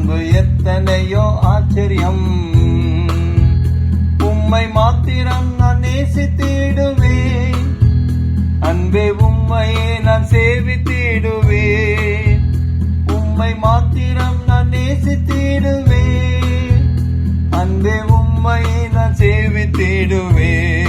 அன்பு எத்தனையோ ஆச்சரியம். உம்மை மாத்திரம் நான் நேசித்திடுவேன். அன்பே உம்மையே நான் சேவித்திடுவேன். உம்மை மாத்திரம் நான் நேசித்திடுவேன். அன்பே உம்மையே நான் சேவித்திடுவேன்.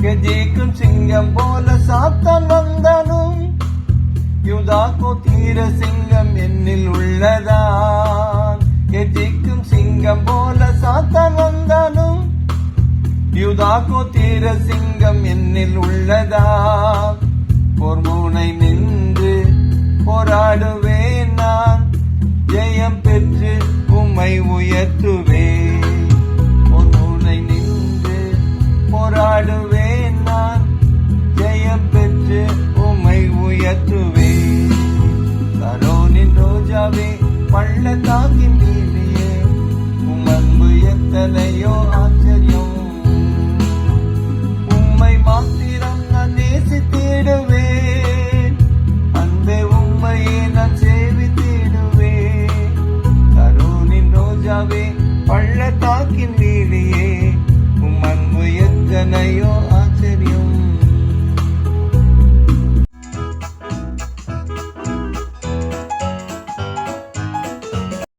கெஜிக்கும் சிங்கம் போல சாத்தான் வந்தாலும் யூதாக்கோ தீர சிங்கம் என்னில் உள்ளதான். கெஜிக்கும் சிங்கம் போல சாத்தான் வந்தாலும் யூதாக்கோ தீர சிங்கம் என்னில் உள்ளதான். போர்முனை நின்று போராடுவேன் நான், ஜெயம் பெற்று உம்மை உயர்த்துவேன். போர்முனை நின்று போராடுவேன் நான், ஜெயம் பெற்று உம்மை உயர்த்துவேன். சரோனின் ரோஜாவே, பள்ளத்தாக்கின் நீலியே, உம் அன்பு எத்தனையோ ஆச்சரியம். உம்மை மாத்திரம் நான் நேசித்திடுவேன். அன்பே உம்மையே நான் சேவித்திடுவேன். சரோனின் ரோஜாவே, பள்ளத்தாக்கின் நீலியே, உம் அன்பு எத்தனையோ